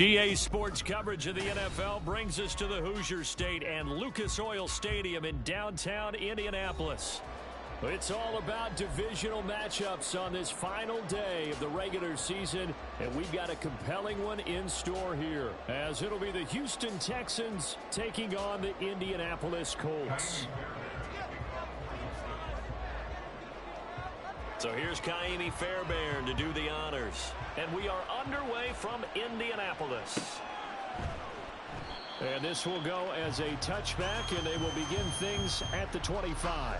EA Sports coverage of the NFL brings us to the Hoosier State and Lucas Oil Stadium in downtown Indianapolis. It's all about divisional matchups on this final day of the regular season, and we've got a compelling one in store here, as it'll be the Houston Texans taking on the Indianapolis Colts. So here's Kaimi Fairbairn to do the honors. And we are underway from Indianapolis. And this will go as a touchback, and they will begin things at the 25.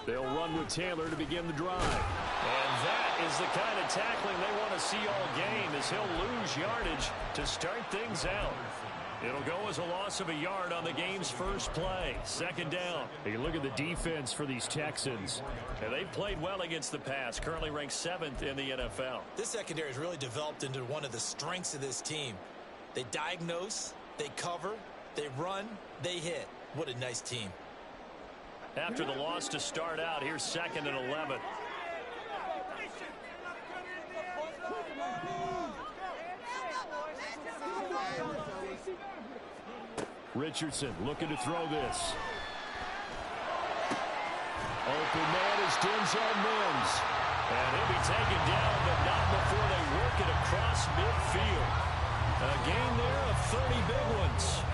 They'll run with Taylor to begin the drive. And that is the kind of tackling they want to see all game, as he'll lose yardage to start things out. It'll go as a loss of a yard on the game's first play. Second down. You look at the defense for these Texans. And they've played well against the pass, currently ranked 7th in the NFL. This secondary has really developed into one of the strengths of this team. They diagnose, they cover, they run, they hit. What a nice team. After the loss to start out, here's 2nd and 11. Richardson looking to throw this. Open man is Denzel Mims. And he'll be taken down, but not before they work it across midfield. A gain there of 30 big ones.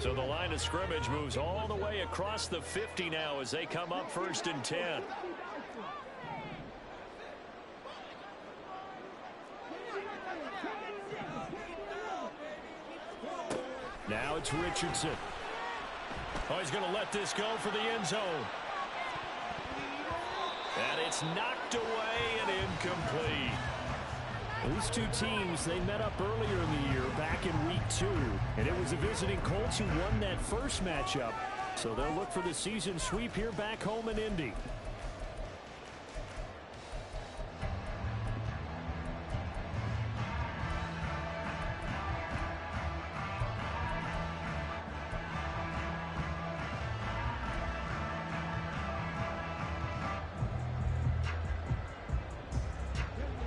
So the line of scrimmage moves all the way across the 50 now as they come up 1st and 10. Now it's Richardson. Oh, he's going to let this go for the end zone. And it's knocked away and incomplete. These two teams, they met up earlier in the year, back in week 2. And it was the visiting Colts who won that first matchup. So they'll look for the season sweep here back home in Indy.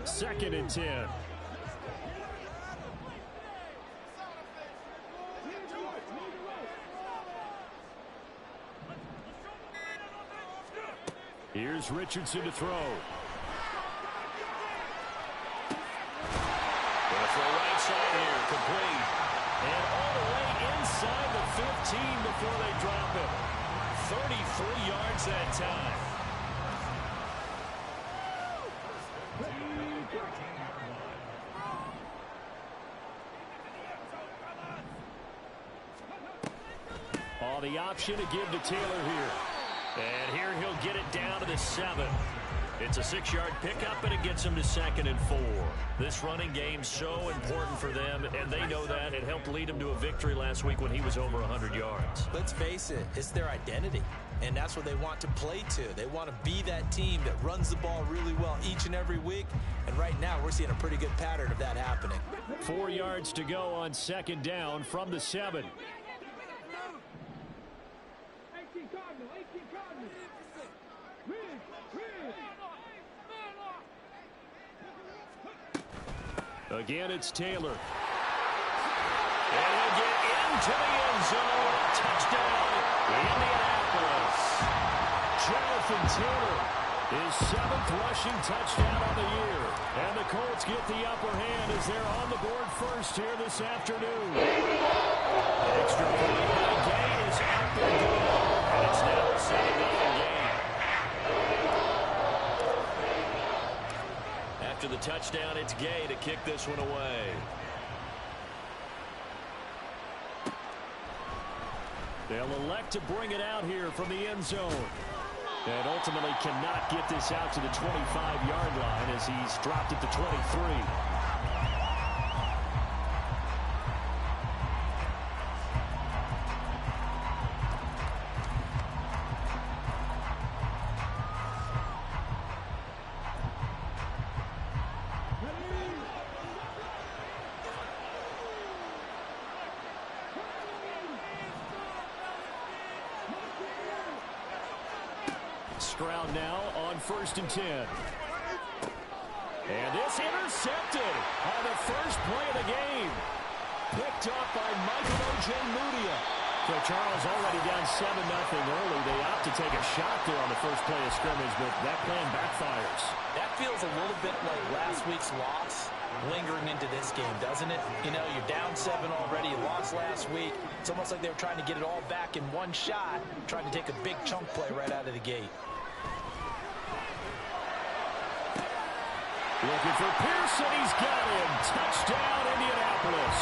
Second and 10. Here's Richardson to throw. Gonna throw right side here, complete. And all the way inside the 15 before they drop it. 33 yards that time. The option to give to Taylor here. And here he'll get it down to the 7. It's a 6-yard pickup, and it gets him to 2nd and 4. This running game's so important for them, and they know that. It helped lead him to a victory last week when he was over 100 yards. Let's face it, it's their identity, and that's what they want to play to. They want to be that team that runs the ball really well each and every week, and right now we're seeing a pretty good pattern of that happening. 4 yards to go on 2nd down from the 7. Again, it's Taylor. And he'll get into the end zone. Touchdown, Indianapolis. Jonathan Taylor, his 7th rushing touchdown on the year. And the Colts get the upper hand as they're on the board first here this afternoon. Extra point by Gay And it's now a 7-0 game. After the touchdown, it's Gay to kick this one away. They'll elect to bring it out here from the end zone. And ultimately cannot get this out to the 25-yard line as he's dropped at the 23. Stroud now on 1st and 10. And this intercepted on the first play of the game. Picked up by Michael Ojemudia. So Charles already down 7-0 early. They opt to take a shot there on the first play of scrimmage, but that plan backfires. That feels a little bit like last week's loss lingering into this game, doesn't it? You know, you're down 7 already. You lost last week. It's almost like they were trying to get it all back in one shot, trying to take a big chunk play right out of the gate. Looking for Pearson. He's got him. Touchdown, Indianapolis.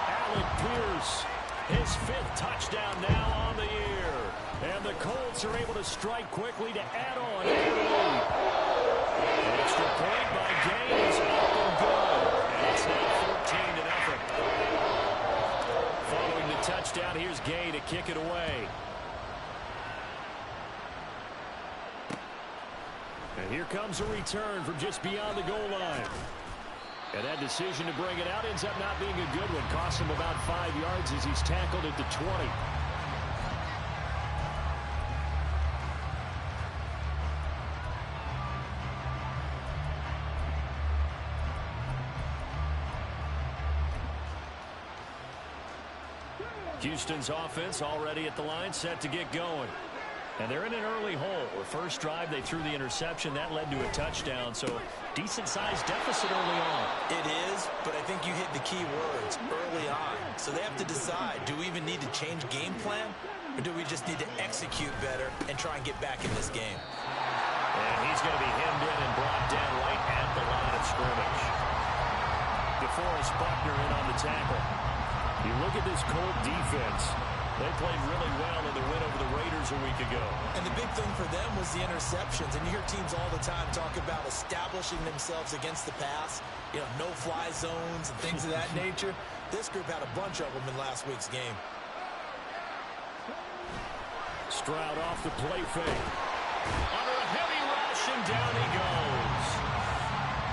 Alec Pierce, his 5th touchdown now on the year. And the Colts are able to strike quickly to add on to their lead. An extra point by Gay is up and good. And it's now 14-0. Following the touchdown, here's Gay to kick it away. And here comes a return from just beyond the goal line. And that decision to bring it out ends up not being a good one. Costs him about 5 yards as he's tackled at the 20. Houston's offense already at the line, set to get going. And they're in an early hole. The first drive, they threw the interception. That led to a touchdown. So decent-sized deficit early on. It is, but I think you hit the key words early on. So they have to decide, do we even need to change game plan? Or do we just need to execute better and try and get back in this game? And he's going to be hemmed in and brought down right at the line of scrimmage. DeForest Buckner in on the tackle. You look at this Colt defense. They played really well in the win over the Raiders a week ago. And the big thing for them was the interceptions. And you hear teams all the time talk about establishing themselves against the pass. You know, no-fly zones and things of that nature. This group had a bunch of them in last week's game. Stroud off the play fake. Under a heavy rush, and down he goes.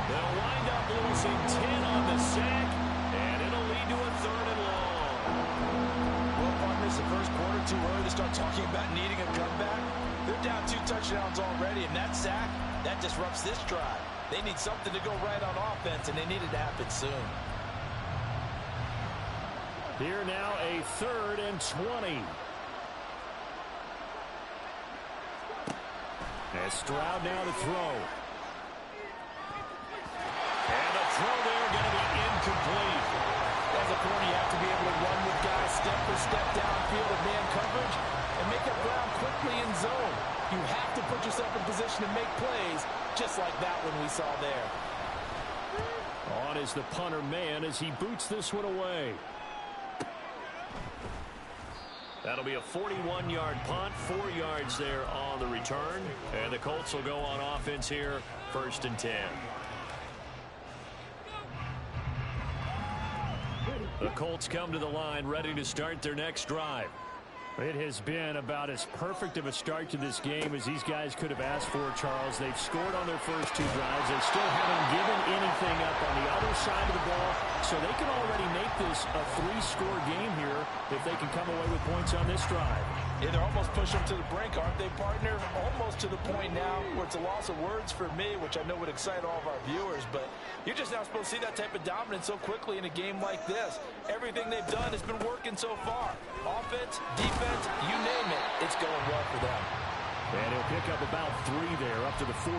They'll wind up losing 10 on the sack, and it'll lead to a 3rd and long. The first quarter, too early to start talking about needing a comeback. They're down 2 touchdowns already, and that sack, that disrupts this drive. They need something to go right on offense, and they need it to happen soon. Here now a 3rd and 20. As Stroud now to throw. And the throw there going to be incomplete. As a corner, you have to be able to run with guys step for step downfield of man coverage and make up ground quickly in zone. You have to put yourself in position to make plays, just like that one we saw there. On is the punter man as he boots this one away. That'll be a 41-yard punt, 4 yards there on the return. And the Colts will go on offense here, 1st and 10. The Colts come to the line ready to start their next drive. It has been about as perfect of a start to this game as these guys could have asked for, Charles. They've scored on their first 2 drives. They still haven't given anything up on the other side of the ball, so they can already make this a 3-score game here if they can come away with points on this drive. Yeah, they're almost pushing them to the brink, aren't they, partner? Almost to the point now where it's a loss of words for me, which I know would excite all of our viewers, but you're just not supposed to see that type of dominance so quickly in a game like this. Everything they've done has been working so far. Offense, defense, you name it, it's going well for them. And he'll pick up about 3 there, up to the 43.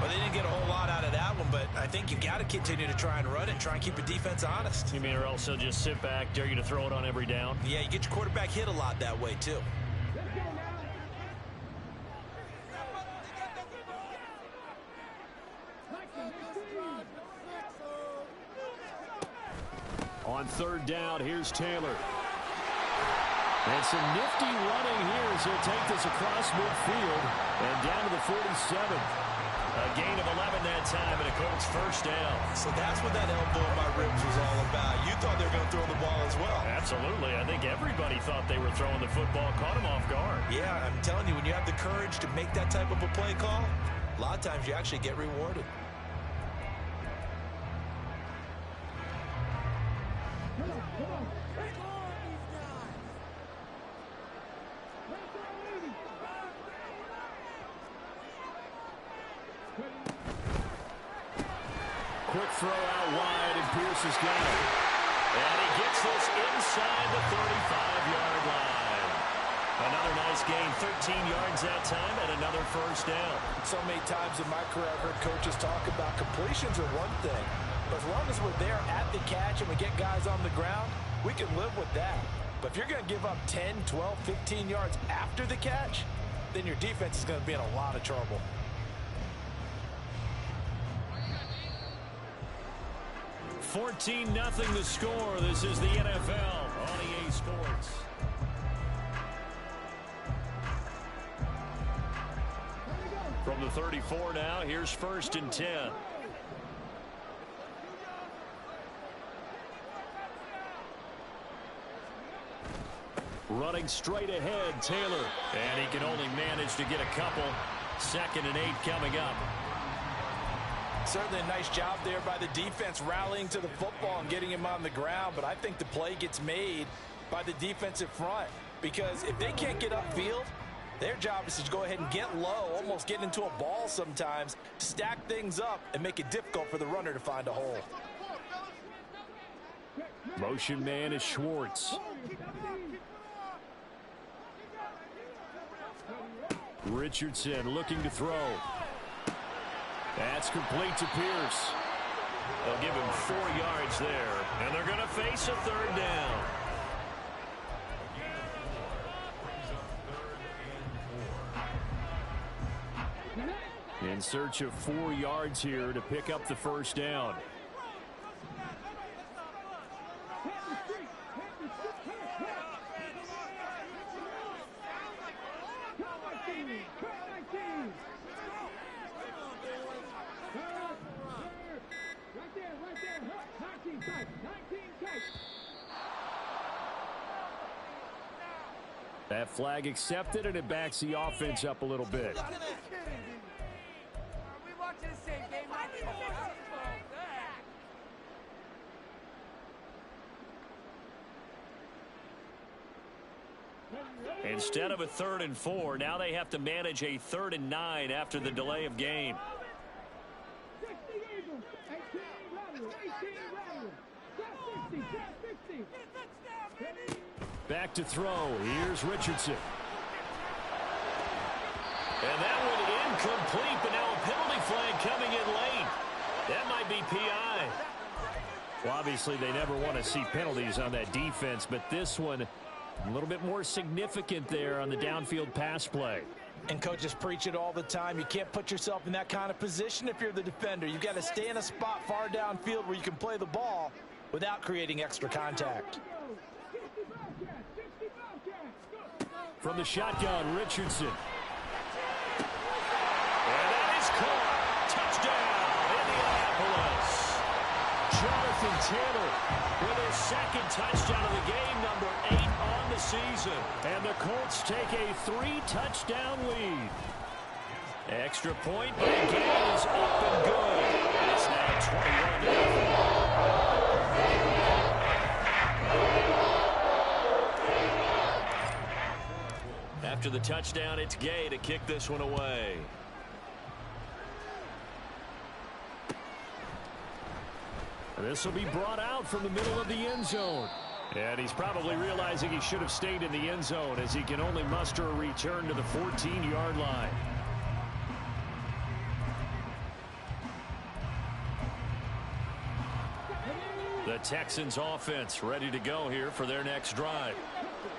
Well, they didn't get a whole lot out of that one, but I think you got to continue to try and run it, try and keep your defense honest. You mean or else they'll just sit back, dare you to throw it on every down? Yeah, you get your quarterback hit a lot that way, too. On third down, here's Taylor. And some nifty running here as he'll take this across midfield and down to the 47. A gain of 11 that time and a Colts first down. So that's what that elbow in my ribs was all about. You thought they were going to throw the ball as well. Absolutely. I think everybody thought they were throwing the football, caught him off guard. Yeah, I'm telling you, when you have the courage to make that type of a play call, a lot of times you actually get rewarded. Quick throw out wide, and Pierce has got it. And he gets this inside the 35-yard line. Another nice gain, 13 yards that time, and another first down. So many times in my career I've heard coaches talk about completions are one thing, but as long as we're there at the catch and we get guys on the ground, we can live with that. But if you're going to give up 10, 12, 15 yards after the catch, then your defense is going to be in a lot of trouble. 14-0 the score. This is the NFL on EA Sports. From the 34 now, here's 1st and 10. Running straight ahead, Taylor. And he can only manage to get a couple. 2nd and 8 coming up. Certainly a nice job there by the defense rallying to the football and getting him on the ground, but I think the play gets made by the defensive front because if they can't get upfield, their job is to go ahead and get low, almost get into a ball sometimes, stack things up, and make it difficult for the runner to find a hole. Motion man is Schwartz. Richardson looking to throw. That's complete to Pierce. They'll give him 4 yards there, and they're going to face a 3rd down. In search of 4 yards here to pick up the first down. That flag accepted, and it backs the offense up a little bit. Instead of a 3rd and 4, now they have to manage a 3rd and 9 after the delay of game. Back to throw. Here's Richardson. And that one incomplete, but now a penalty flag coming in late. That might be PI. Well, obviously, they never want to see penalties on that defense, but this one a little bit more significant there on the downfield pass play. And coaches preach it all the time. You can't put yourself in that kind of position if you're the defender. You've got to stay in a spot far downfield where you can play the ball without creating extra contact. From the shotgun, Richardson. And that is caught. Touchdown, Indianapolis. Jonathan Taylor with his 2nd touchdown of the game, number 8 on the season. And the Colts take a 3-touchdown lead. Extra point, but the game is up and good. And it's now 21-0. After the touchdown, it's Gay to kick this one away. This will be brought out from the middle of the end zone. And he's probably realizing he should have stayed in the end zone as he can only muster a return to the 14-yard line. The Texans offense ready to go here for their next drive.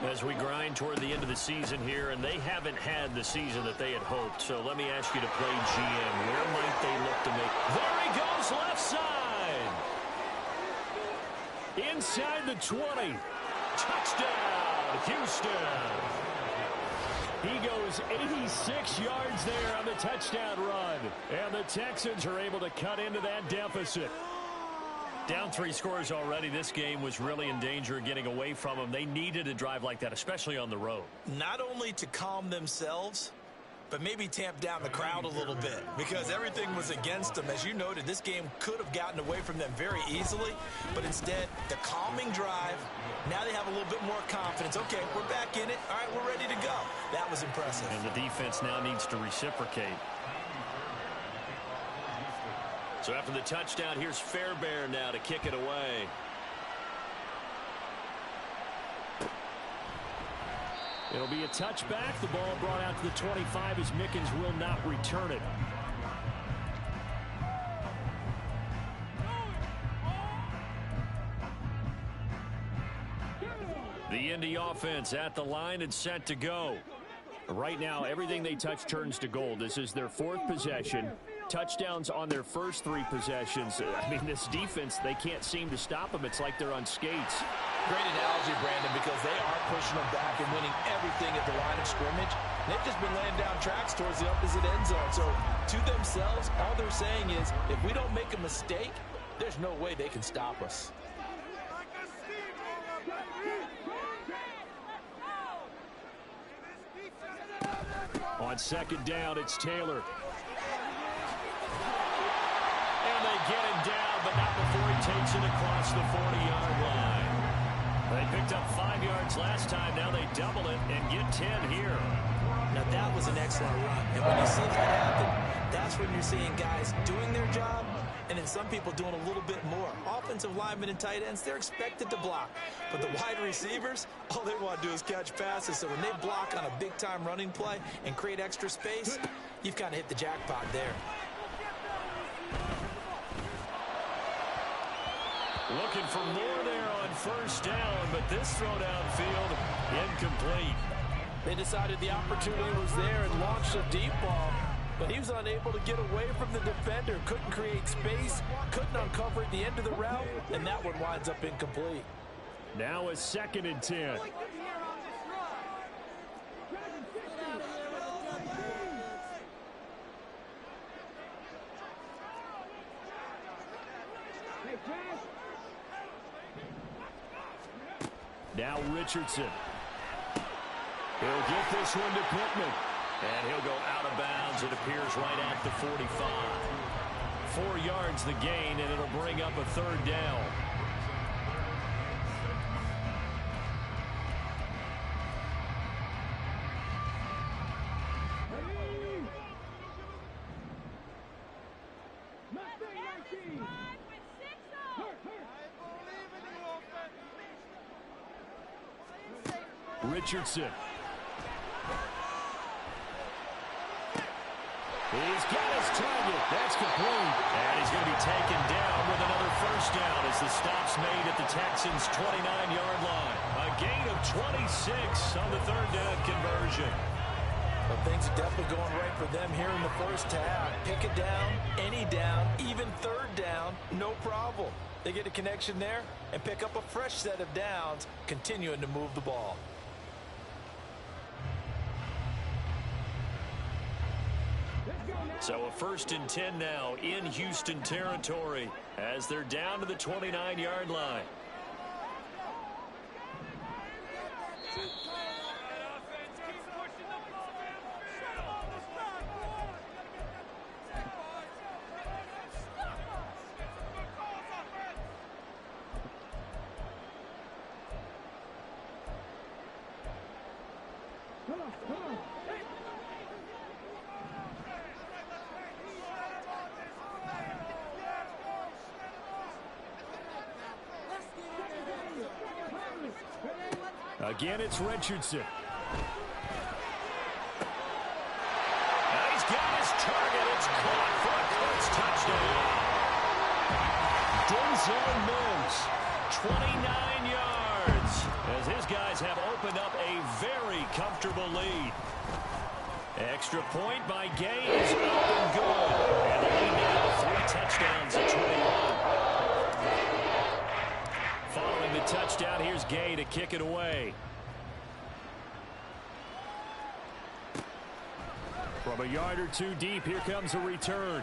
As we grind toward the end of the season here, and they haven't had the season that they had hoped. So let me ask you to play GM. Where might they look to make? There he goes, left side. Inside the 20. Touchdown, Houston. He goes 86 yards there on the touchdown run. And the Texans are able to cut into that deficit. Down 3 scores already. This game was really in danger of getting away from them. They needed a drive like that, especially on the road. Not only to calm themselves, but maybe tamp down the crowd a little bit because everything was against them. As you noted, this game could have gotten away from them very easily, but instead, the calming drive, now they have a little bit more confidence. Okay, we're back in it. All right, we're ready to go. That was impressive. And the defense now needs to reciprocate. So after the touchdown, here's Fairbairn now to kick it away. It'll be a touchback. The ball brought out to the 25 as Mickens will not return it. The Indy offense at the line and set to go. Right now, everything they touch turns to gold. This is their 4th possession. Touchdowns on their first 3 possessions. I mean, this defense, they can't seem to stop them. It's like they're on skates. Great analogy, Brandon, because they are pushing them back and winning everything at the line of scrimmage. They've just been laying down tracks towards the opposite end zone. So to themselves, all they're saying is, if we don't make a mistake, there's no way they can stop us. On second down, it's Taylor. And they get him down, but not before he takes it across the 40-yard line. They picked up 5 yards last time. Now they double it and get 10 here. Now that was an excellent run. And when you see that happen, that's when you're seeing guys doing their job and then some people doing a little bit more. Offensive linemen and tight ends, they're expected to block. But the wide receivers, all they want to do is catch passes. So when they block on a big-time running play and create extra space, you've kind of hit the jackpot there. Looking for more there on first down, but this throw downfield incomplete. They decided the opportunity was there and launched a deep ball, but he was unable to get away from the defender, couldn't create space, couldn't uncover at the end of the route, and that one winds up incomplete. Now a 2nd and 10. Now Richardson. He'll get this one to Pittman. And he'll go out of bounds. It appears right at the 45. 4 yards the gain, and it'll bring up a 3rd down. Richardson. He's got his target. That's complete. And he's going to be taken down with another first down as the stop's made at the Texans' 29-yard line. A gain of 26 on the 3rd down conversion. Well, things are definitely going right for them here in the first half. Pick it down, any down, even 3rd down, no problem. They get a connection there and pick up a fresh set of downs, continuing to move the ball. So a 1st and 10 now in Houston territory as they're down to the 29-yard line. Again, it's Richardson. Now he's got his target. It's caught for a Colts touchdown. Denzel Mims guys have opened up a very comfortable lead. Extra point by Gay is up and good. And the lead now 3 touchdowns at 21. Following the touchdown, here's Gay to kick it away. From a yard or 2 deep, here comes a return.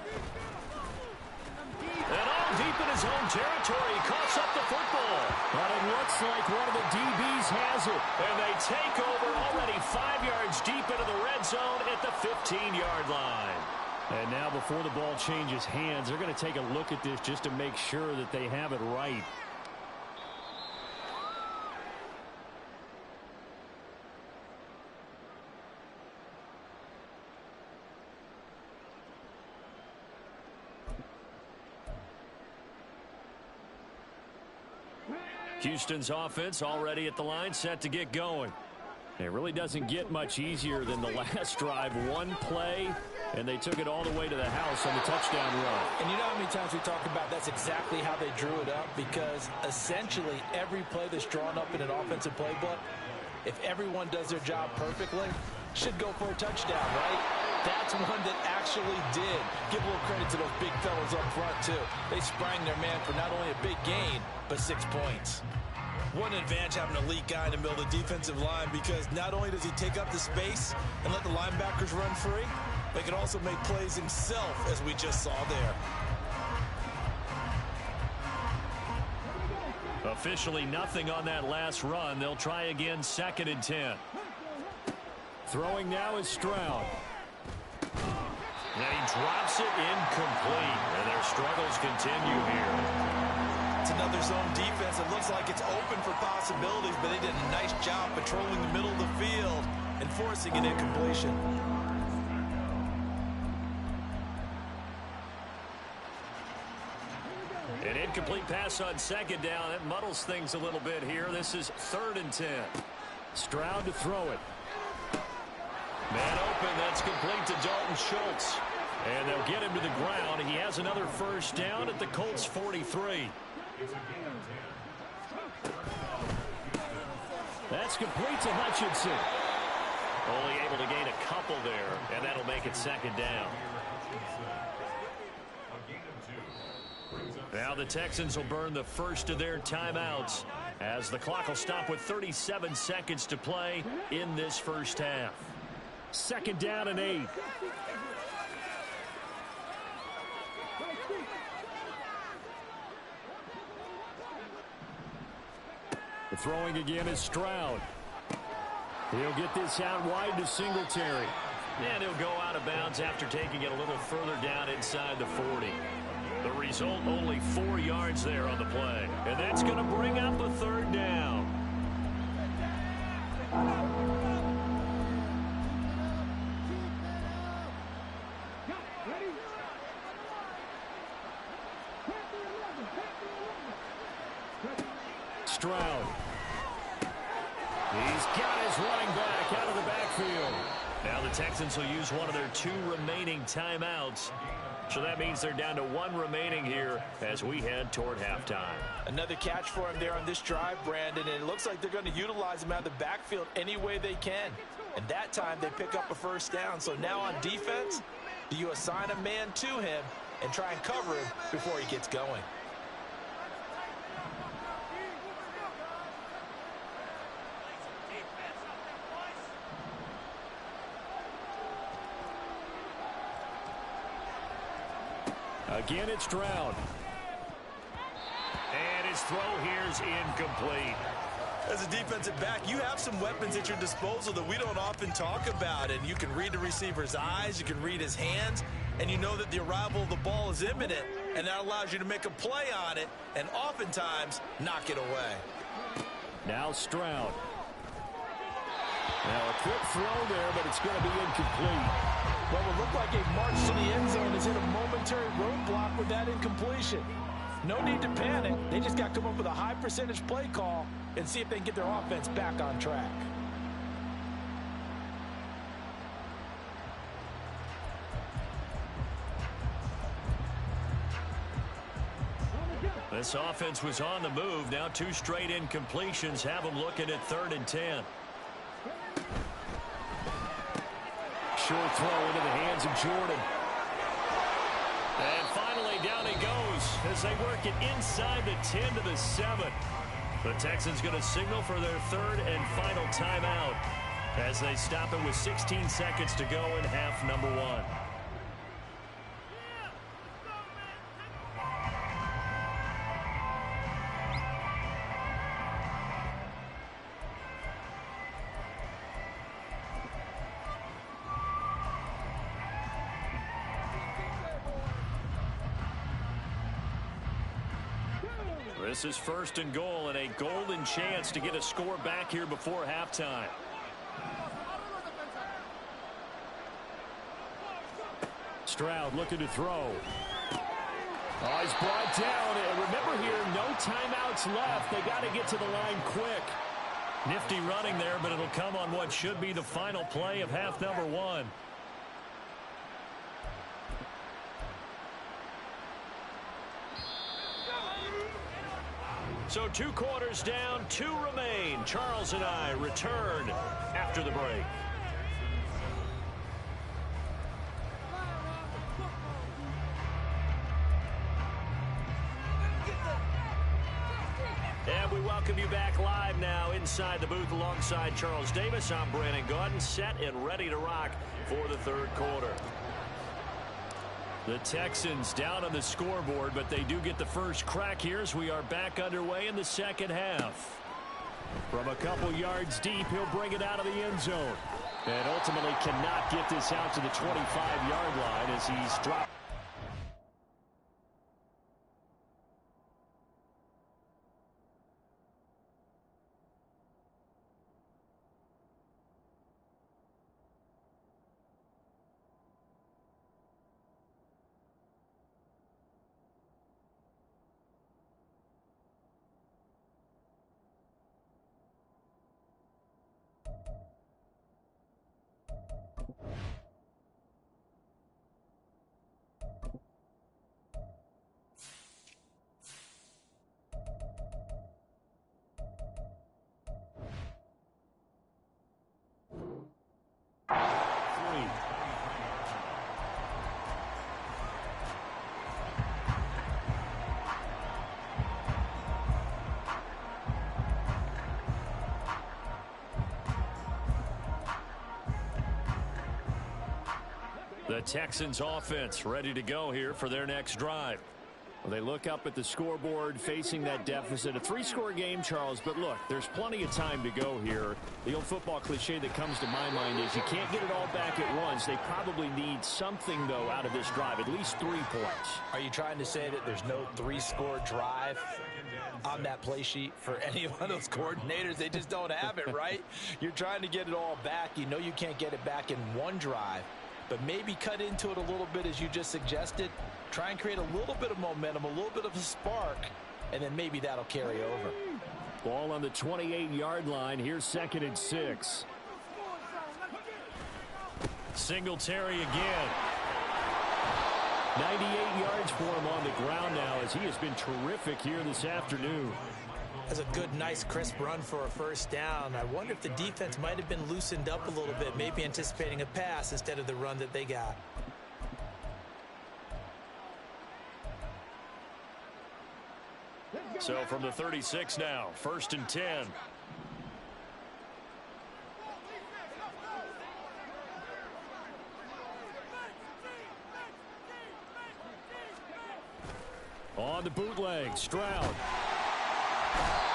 And all deep in his own territory, he coughs up the football. But it looks like one of the DBs has it. And they take over already 5 yards deep into the red zone at the 15-yard line. And now before the ball changes hands, they're going to take a look at this just to make sure that they have it right. Houston's offense already at the line, set to get going. It really doesn't get much easier than the last drive. One play, and they took it all the way to the house on the touchdown run. And you know how many times we talk about that's exactly how they drew it up, because essentially every play that's drawn up in an offensive playbook, if everyone does their job perfectly, should go for a touchdown, right? That's one that actually did. Give a little credit to those big fellas up front, too. They sprang their man for not only a big gain, but 6 points. One advantage having an elite guy in the middle of the defensive line, because not only does he take up the space and let the linebackers run free, but he can also make plays himself, as we just saw there. Officially nothing on that last run. They'll try again, 2nd and 10. Throwing now is Stroud. And he drops it incomplete, and their struggles continue here. It's another zone defense. It looks like it's open for possibilities, but they did a nice job patrolling the middle of the field and forcing an incompletion. An incomplete pass on 2nd down. That muddles things a little bit here. This is 3rd and 10. Stroud to throw it. Man open. That's complete to Dalton Schultz. And they'll get him to the ground. He has another first down at the Colts 43. That's complete to Hutchinson. Only able to gain a couple there, and that'll make it 2nd down. Now the Texans will burn the first of their timeouts as the clock will stop with 37 seconds to play in this first half. 2nd down and 8. The throwing again is Stroud. He'll get this out wide to Singletary. And he'll go out of bounds after taking it a little further down inside the 40. The result, only 4 yards there on the play. And that's going to bring up a 3rd down. Stroud. He's got his running back out of the backfield. Now the Texans will use one of their 2 remaining timeouts. So that means they're down to 1 remaining here as we head toward halftime. Another catch for him there on this drive, Brandon, and it looks like they're going to utilize him out of the backfield any way they can. And that time they pick up a first down. So now on defense, do you assign a man to him and try and cover him before he gets going? Again, it's Stroud. And his throw here's incomplete. As a defensive back, you have some weapons at your disposal that we don't often talk about. And you can read the receiver's eyes, you can read his hands, and you know that the arrival of the ball is imminent. And that allows you to make a play on it and oftentimes knock it away. Now Stroud. Now a quick throw there, but it's going to be incomplete. What would look like a march to the end zone is hit a momentary roadblock with that incompletion. No need to panic. They just got to come up with a high percentage play call and see if they can get their offense back on track. This offense was on the move. Now 2 straight incompletions have them looking at 3rd and 10. Short throw into the hands of Jordan. And finally down he goes as they work it inside the 10 to the 7. The Texans going to signal for their 3rd and final timeout as they stop it with 16 seconds to go in half number 1. This is 1st and goal and a golden chance to get a score back here before halftime. Stroud looking to throw. Oh, he's brought down. And remember here, no timeouts left. They got to get to the line quick. Nifty running there, but it'll come on what should be the final play of half number 1. So 2 quarters down, 2 remain. Charles and I return after the break. And we welcome you back live now inside the booth alongside Charles Davis. I'm Brandon Gaudin, set and ready to rock for the 3rd quarter. The Texans down on the scoreboard, but they do get the first crack here as we are back underway in the 2nd half. From a couple yards deep, he'll bring it out of the end zone. And ultimately cannot get this out to the 25-yard line as he's dropped. The Texans offense ready to go here for their next drive. Well, they look up at the scoreboard facing that deficit. A 3-score game, Charles, but look, there's plenty of time to go here. The old football cliche that comes to my mind is you can't get it all back at once. They probably need something, though, out of this drive, at least 3 points. Are you trying to say that there's no 3-score drive on that play sheet for any one of those coordinators? They just don't have it, right? You're trying to get it all back. You know you can't get it back in one drive. But maybe cut into it a little bit as you just suggested. Try and create a little bit of momentum, a little bit of a spark, and then maybe that'll carry over. Ball on the 28-yard line. Here's 2nd and 6. Singletary again. 98 yards for him on the ground now as he has been terrific here this afternoon. That's a good, nice, crisp run for a first down. I wonder if the defense might have been loosened up a little bit, maybe anticipating a pass instead of the run that they got. So from the 36 now, 1st and 10. On the bootleg, Stroud.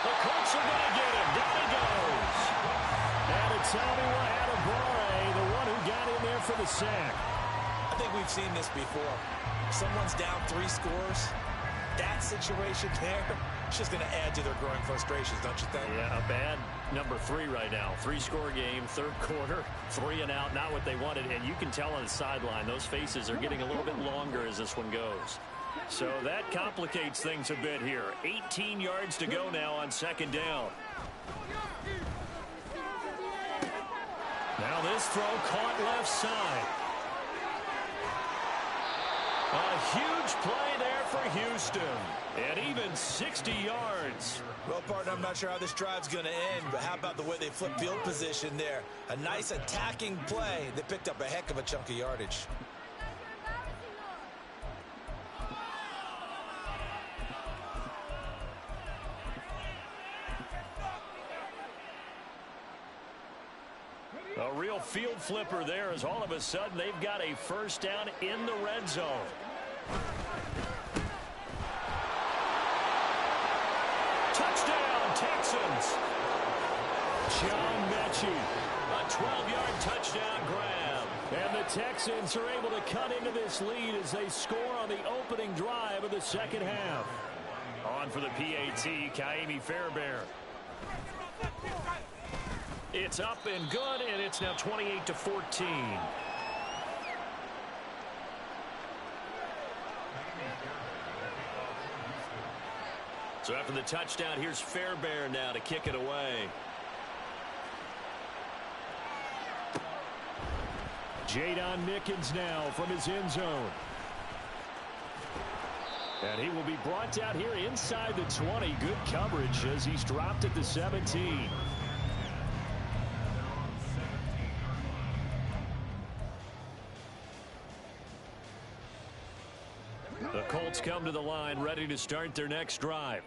The Colts are going to get him. Down he goes. And it's Adebawore, the one who got in there for the sack. I think we've seen this before. Someone's down 3 scores. That situation there, it's just going to add to their growing frustrations, don't you think? Yeah, a bad number 3 right now. 3-score game, 3rd quarter, 3 and out, not what they wanted. And you can tell on the sideline, those faces are getting a little bit longer as this one goes. So that complicates things a bit here. 18 yards to go now on 2nd down. Now this throw caught left side. A huge play there for Houston. And even 60 yards. Well, partner, I'm not sure how this drive's going to end, but how about the way they flip field position there? A nice attacking play. They picked up a heck of a chunk of yardage. A real field flipper there as all of a sudden they've got a first down in the red zone. Touchdown, Texans. John Mechie, a 12-yard touchdown grab. And the Texans are able to cut into this lead as they score on the opening drive of the second half. On for the PAT, Kaimi Fairbairn. It's up and good, and it's now 28-14. So after the touchdown, here's Fairbairn now to kick it away. Jadon Mickens now from his end zone. And he will be brought down here inside the 20. Good coverage as he's dropped at the 17. The Colts come to the line ready to start their next drive.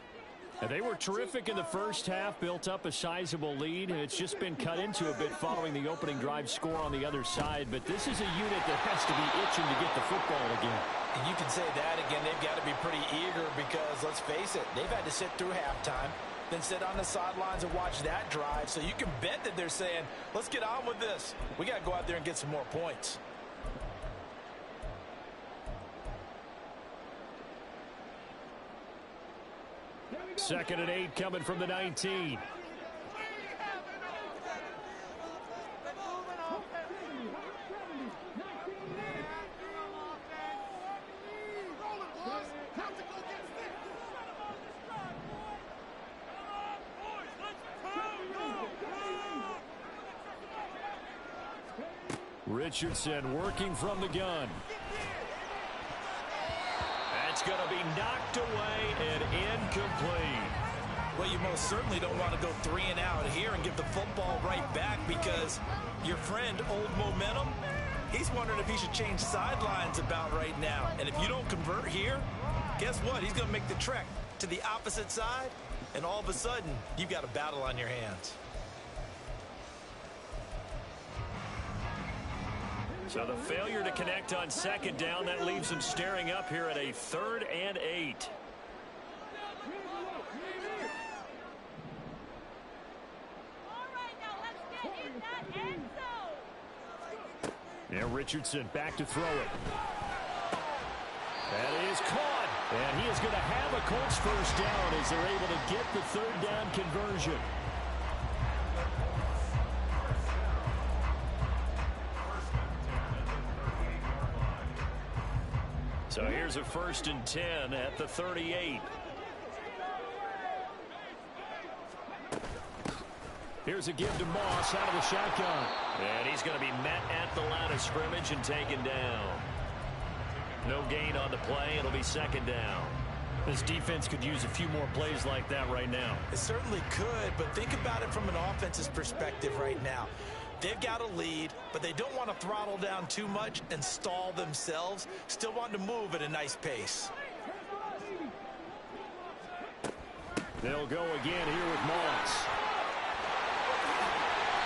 And they were terrific in the first half, built up a sizable lead, and it's just been cut into a bit following the opening drive score on the other side. But this is a unit that has to be itching to get the football again. And you can say that again. They've got to be pretty eager because, let's face it, they've had to sit through halftime, then sit on the sidelines and watch that drive. So you can bet that they're saying, let's get on with this. We got to go out there and get some more points. Second and 8 coming from the 19. Richardson working from the gun. That's going to be knocked away and incomplete. Well, you most certainly don't want to go 3 and out here and give the football right back because your friend, Old Momentum, he's wondering if he should change sidelines about right now. And if you don't convert here, guess what? He's going to make the trek to the opposite side, and all of a sudden, you've got a battle on your hands. So the failure to connect on second down, that leaves them staring up here at a 3rd and 8. Now Richardson back to throw it. That is caught. And he is going to have a Colts first down as they're able to get the 3rd down conversion. So here's a 1st and 10 at the 38. Here's a give to Moss out of the shotgun. And he's going to be met at the line of scrimmage and taken down. No gain on the play. It'll be 2nd down. This defense could use a few more plays like that right now. It certainly could, but think about it from an offense's perspective right now. They've got a lead, but they don't want to throttle down too much and stall themselves. Still want to move at a nice pace. They'll go again here with Moss.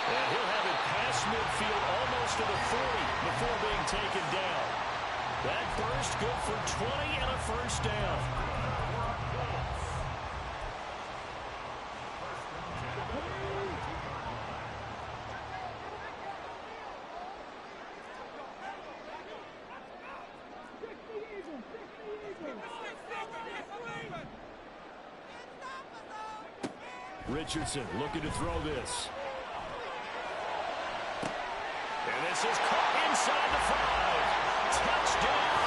And he'll have it past midfield almost to the 40 before being taken down. That burst good for 20 and a first down. Richardson looking to throw this. And this is caught inside the 5. Touchdown,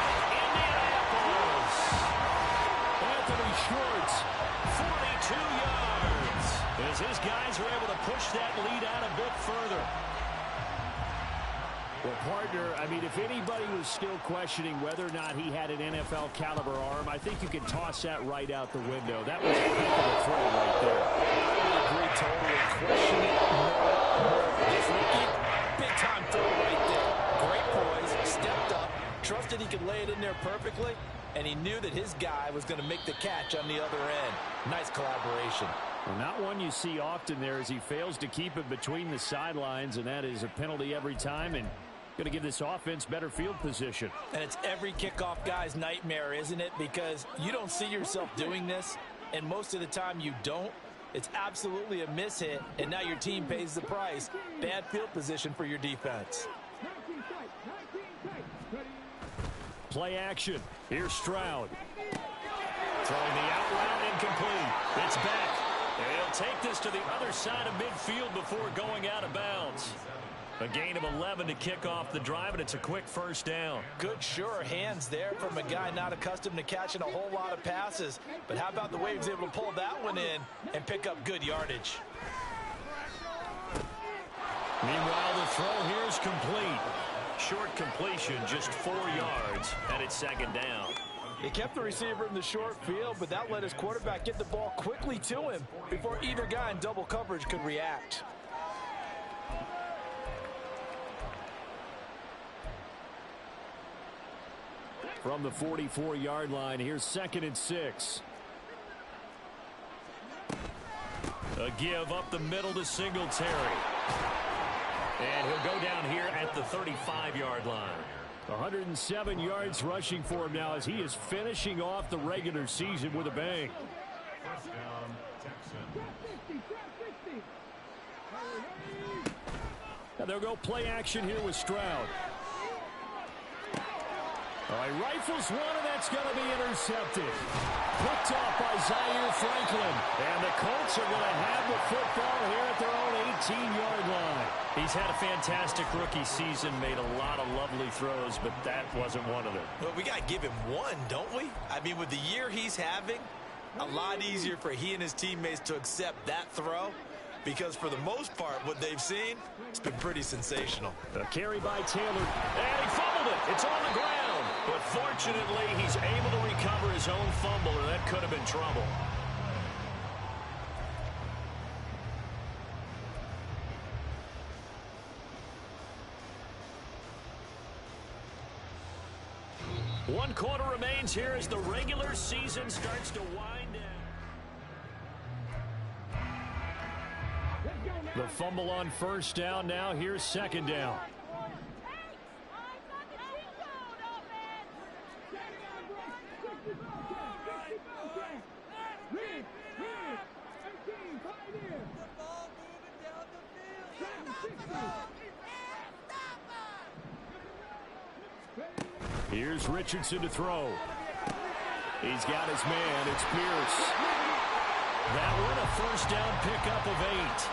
Indianapolis. Anthony Schwartz, 42 yards. As his guys are able to push that lead out a bit further. Well, partner, I mean, if anybody was still questioning whether or not he had an NFL caliber arm, I think you can toss that right out the window. That was a heck of a throw right there. I agree totally. Question it more. This rookie, big time throw right there. Great poise, stepped up, trusted he could lay it in there perfectly, and he knew that his guy was going to make the catch on the other end. Nice collaboration. Well, not one you see often there as he fails to keep it between the sidelines, and that is a penalty every time, and going to give this offense better field position. And it's every kickoff guy's nightmare, isn't it? Because you don't see yourself doing this, and most of the time you don't. It's absolutely a mishit, and now your team pays the price. Bad field position for your defense. Play action. Here's Stroud. Throwing the out route incomplete. It's back. He'll take this to the other side of midfield before going out of bounds. A gain of 11 to kick off the drive, and it's a quick first down. Good, sure hands there from a guy not accustomed to catching a whole lot of passes. But how about the way he was able to pull that one in and pick up good yardage? Meanwhile, the throw here is complete. Short completion, just 4 yards, and it's second down. They kept the receiver in the short field, but that let his quarterback get the ball quickly to him before either guy in double coverage could react. From the 44-yard line, here's 2nd and 6. A give up the middle to Singletary. And he'll go down here at the 35-yard line. 107 yards rushing for him now as he is finishing off the regular season with a bang. First down, Texans. Now they'll go play action here with Stroud. All right, rifles one, and that's going to be intercepted. Picked off by Zaire Franklin. And the Colts are going to have the football here at their own 18-yard line. He's had a fantastic rookie season, made a lot of lovely throws, but that wasn't one of them. Well, we got to give him one, don't we? I mean, with the year he's having, a lot easier for he and his teammates to accept that throw, because for the most part, what they've seen, it's been pretty sensational. A carry by Taylor, and he fumbled it. It's on the ground. But fortunately, he's able to recover his own fumble, and that could have been trouble. One quarter remains here as the regular season starts to wind down. The fumble on first down now. Here's second down. Here's Richardson to throw. He's got his man. It's Pierce. That one a first down pickup of 8.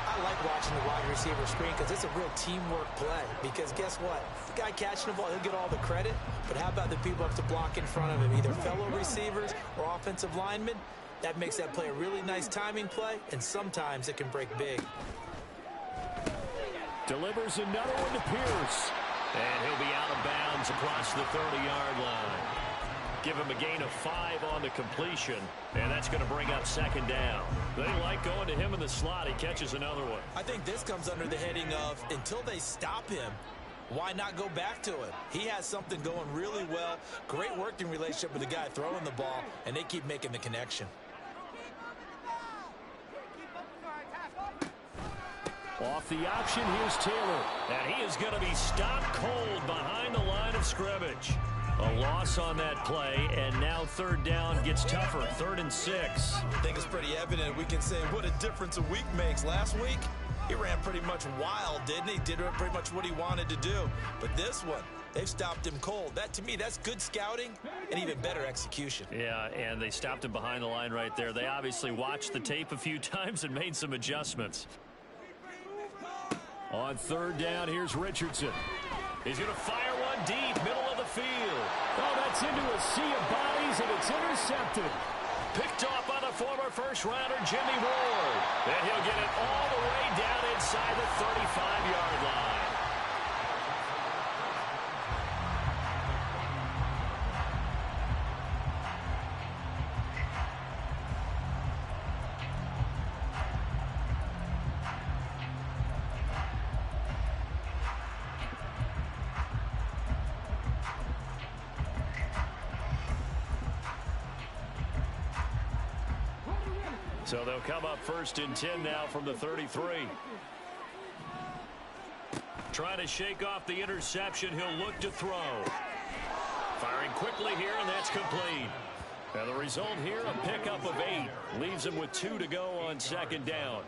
I like watching the wide receiver screen because it's a real teamwork play. Because guess what? The guy catching the ball, he'll get all the credit. But how about the people up to block in front of him? Either fellow receivers or offensive linemen. That makes that play a really nice timing play. And sometimes it can break big. Delivers another one to Pierce. And he'll be out of bounds across the 30-yard line. Give him a gain of 5 on the completion, and that's going to bring up second down. They like going to him in the slot. He catches another one. I think this comes under the heading of until they stop him, why not go back to it? He has something going really well. Great working relationship with the guy throwing the ball, and they keep making the connection. Off the option, here's Taylor. And he is going to be stopped cold behind the line of scrimmage. A loss on that play, and now third down gets tougher. 3rd and 6. I think it's pretty evident. We can say what a difference a week makes. Last week, he ran pretty much wild, didn't he? Did pretty much what he wanted to do. But this one, they've stopped him cold. That, to me, that's good scouting and even better execution. Yeah, and they stopped him behind the line right there. They obviously watched the tape a few times and made some adjustments. On third down, here's Richardson. He's going to fire one deep, middle of the field. Oh, that's into a sea of bodies, and it's intercepted. Picked off by the former first-rounder, Jimmy Ward. And he'll get it all the way down inside the 35-yard line. So they'll come up 1st and 10 now from the 33. Trying to shake off the interception. He'll look to throw. Firing quickly here, and that's complete. And the result here, a pickup of 8. Leaves him with 2 to go on 2nd down.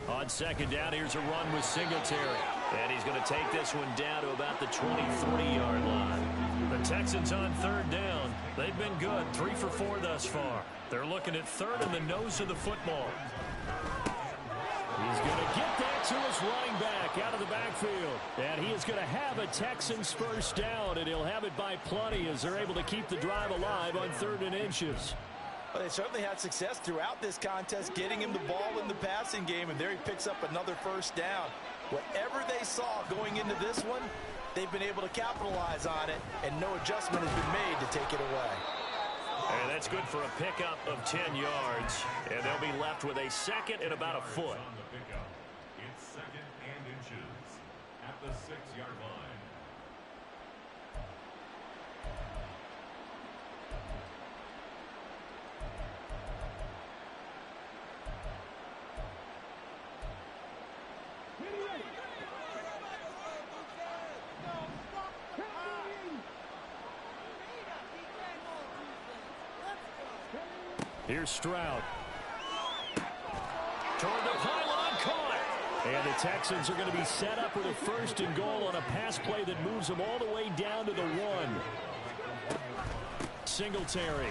On 2nd down, here's a run with Singletary. And he's going to take this one down to about the 23-yard line. The Texans on 3rd down. They've been good, 3 for 4 thus far. They're looking at 3rd in the nose of the football. He's going to get that to his running back out of the backfield. And he is going to have a Texans 1st down, and he'll have it by plenty as they're able to keep the drive alive on 3rd and inches. Well, they certainly had success throughout this contest, getting him the ball in the passing game, and there he picks up another 1st down. Whatever they saw going into this one, they've been able to capitalize on it, and no adjustment has been made to take it away. And that's good for a pickup of 10 yards, and they'll be left with a 2nd and about a foot. It's 2nd and inches at the 6-yard line. Here's Stroud. Toward the pylon, caught. And the Texans are going to be set up with a 1st and goal on a pass play that moves them all the way down to the 1. Singletary.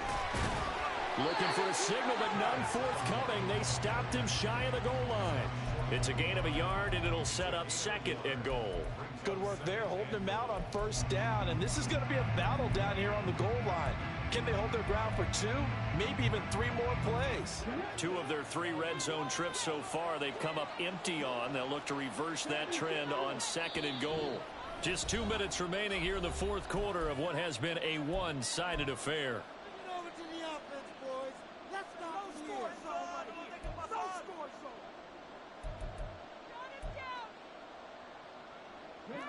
Looking for a signal, but none forthcoming. They stopped him shy of the goal line. It's a gain of a yard, and it'll set up 2nd and goal. Good work there, holding him out on 1st down. And this is going to be a battle down here on the goal line. Can they hold their ground for 2, maybe even 3 more plays? 2 of their 3 red zone trips so far they've come up empty on. They'll look to reverse that trend on 2nd and goal. Just 2 minutes remaining here in the 4th quarter of what has been a one-sided affair.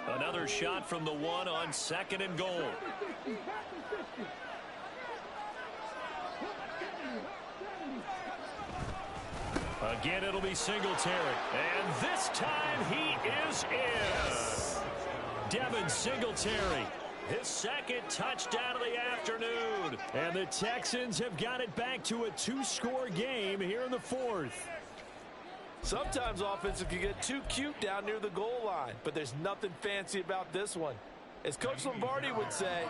Another shot from the 1 on 2nd and goal. Again, it'll be Singletary. And this time he is in. Devin Singletary. His 2nd touchdown of the afternoon. And the Texans have got it back to a 2-score game here in the 4th. Sometimes offenses can get too cute down near the goal line, but there's nothing fancy about this one. As Coach Lombardi would say,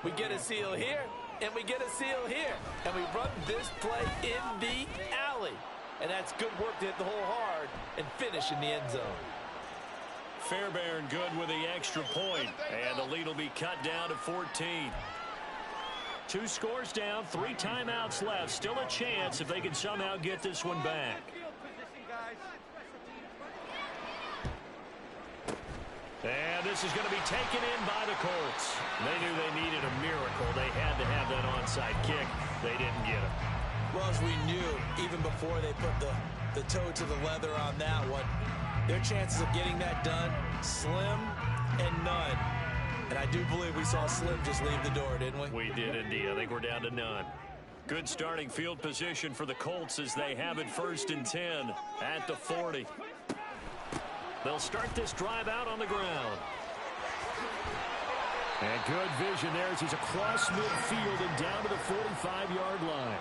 we get a seal here, and we get a seal here, and we run this play in the alley. And that's good work to hit the hole hard and finish in the end zone. Fairbairn good with the extra point, and the lead will be cut down to 14. 2 scores down, 3 timeouts left. Still a chance if they can somehow get this one back. And this is going to be taken in by the Colts. They knew they needed a miracle. They had to have that onside kick. They didn't get it. Well, as we knew, even before they put the toe to the leather on that one, their chances of getting that done, slim and none. And I do believe we saw Slim just leave the door, didn't we? We did indeed. I think we're down to none. Good starting field position for the Colts as they have it 1st and 10 at the 40. They'll start this drive out on the ground. And good vision there as he's across midfield and down to the 45-yard line.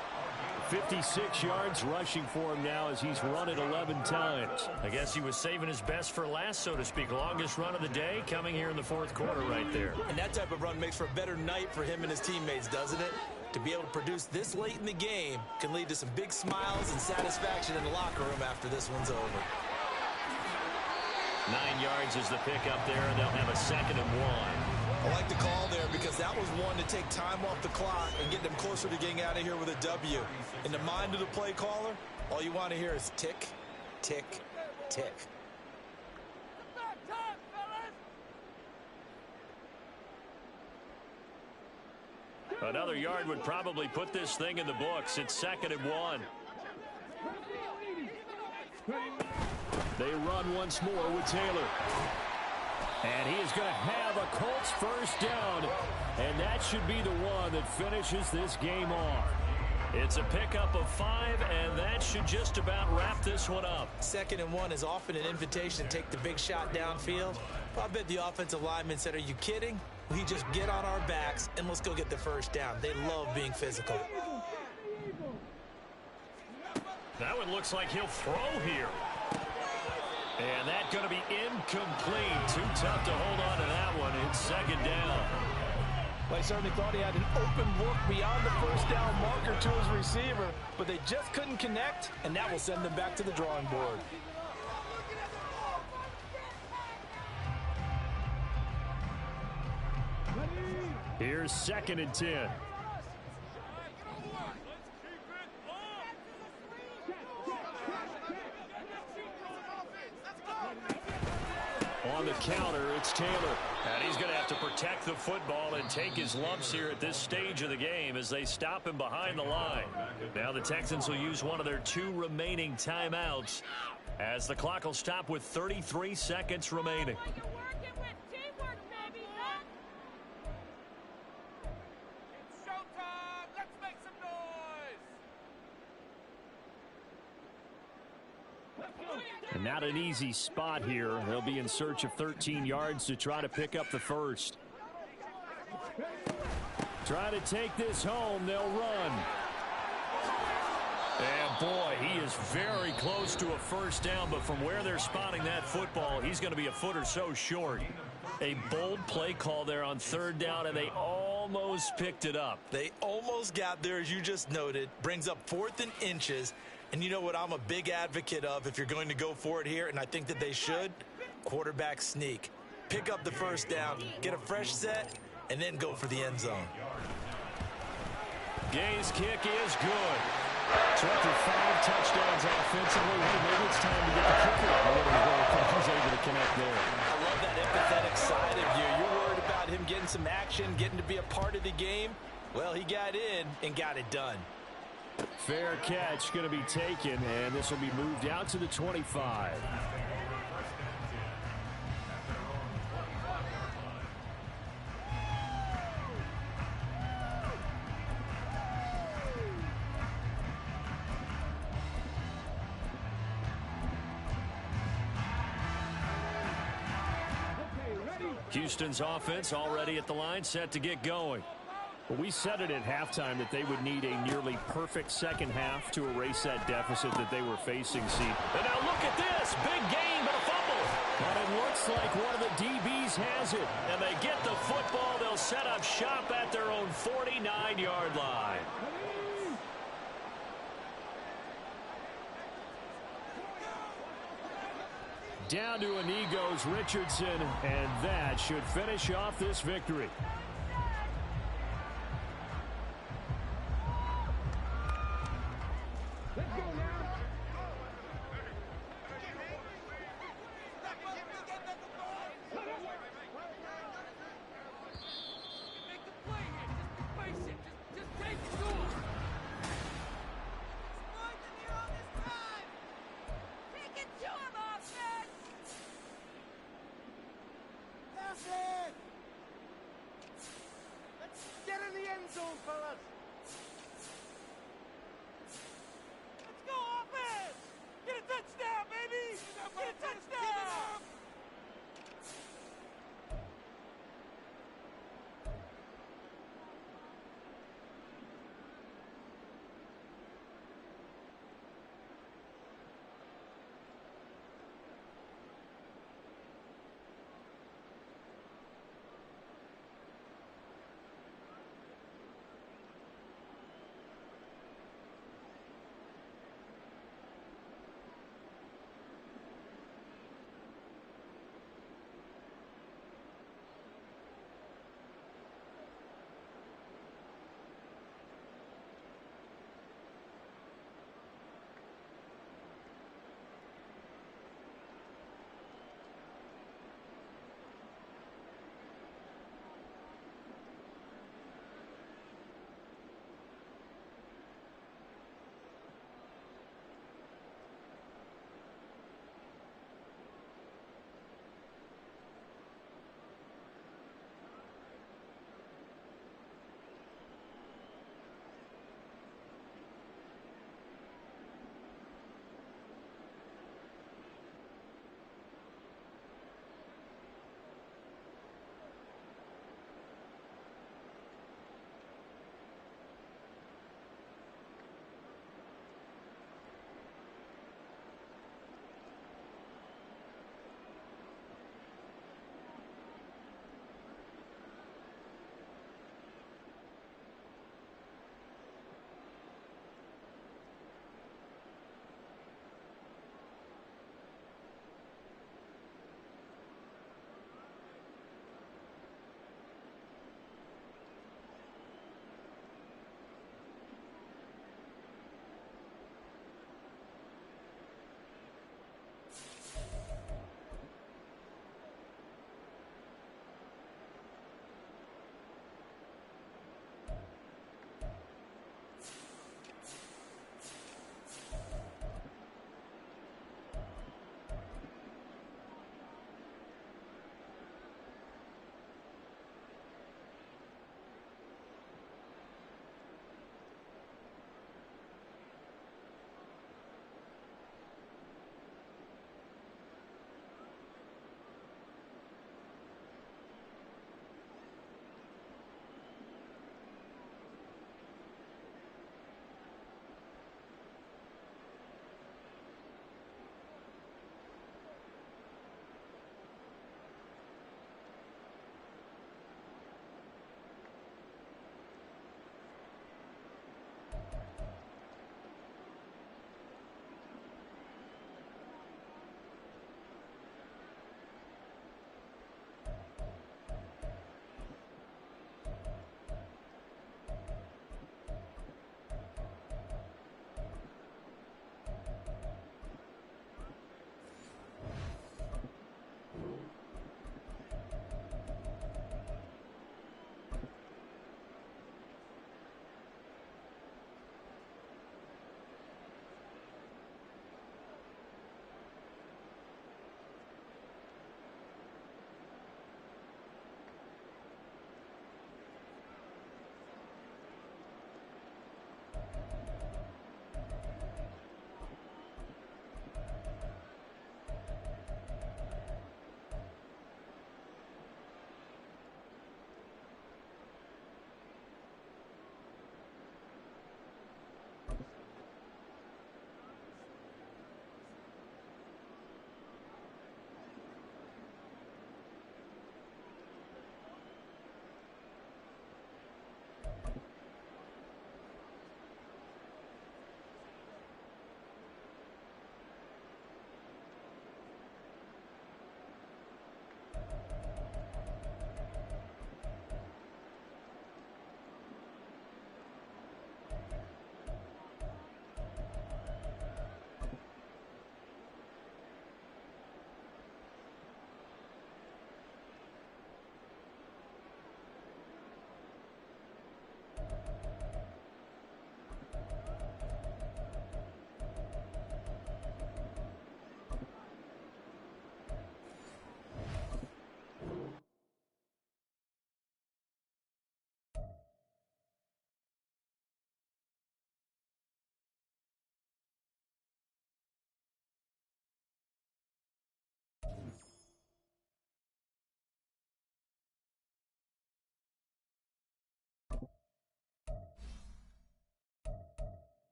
56 yards rushing for him now as he's run it 11 times. I guess he was saving his best for last, so to speak. Longest run of the day coming here in the 4th quarter right there. And that type of run makes for a better night for him and his teammates, doesn't it? To be able to produce this late in the game can lead to some big smiles and satisfaction in the locker room after this one's over. 9 yards is the pickup there, and they'll have a 2nd and 1. I like the call there because that was one to take time off the clock and get them closer to getting out of here with a W. In the mind of the play caller, all you want to hear is tick, tick, tick. Another yard would probably put this thing in the books. It's 2nd and 1. They run once more with Taylor. And he is going to have a Colts 1st down. And that should be the one that finishes this game off. It's a pickup of 5, and that should just about wrap this one up. 2nd and 1 is often an invitation to take the big shot downfield. I bet the offensive lineman said, are you kidding? We just get on our backs and let's go get the first down. They love being physical. That one looks like he'll throw here. And that's going to be incomplete. Too tough to hold on to that one. It's 2nd down. Well, he certainly thought he had an open look beyond the first down marker to his receiver, but they just couldn't connect, and that will send them back to the drawing board. Here's 2nd and 10. On the counter, it's Taylor. And he's going to have to protect the football and take his lumps here at this stage of the game as they stop him behind the line. Now the Texans will use one of their 2 remaining timeouts as the clock will stop with 33 seconds remaining. And not an easy spot here. They'll be in search of 13 yards to try to pick up the first. Try to take this home. They'll run. And boy, he is very close to a first down, but from where they're spotting that football, he's going to be a foot or so short. A bold play call there on 3rd down, and they almost picked it up. They almost got there, as you just noted. Brings up 4th and inches. And you know what I'm a big advocate of if you're going to go for it here, and I think that they should? Quarterback sneak. Pick up the first down, get a fresh set, and then go for the end zone. Gay's kick is good. So after 5 touchdowns offensively, maybe it's time to get the kicker a little bit. He's able to connect there. I love that empathetic side of you. You're worried about him getting some action, getting to be a part of the game. Well, he got in and got it done. Fair catch going to be taken, and this will be moved out to the 25. Houston's offense already at the line, set to get going. Well, we said it at halftime that they would need a nearly perfect second half to erase that deficit that they were facing, Steve. And now look at this. Big gain, but a fumble. But it looks like one of the DBs has it. And they get the football. They'll set up shop at their own 49-yard line. Down to a knee goes Richardson, and that should finish off this victory. Let's go now.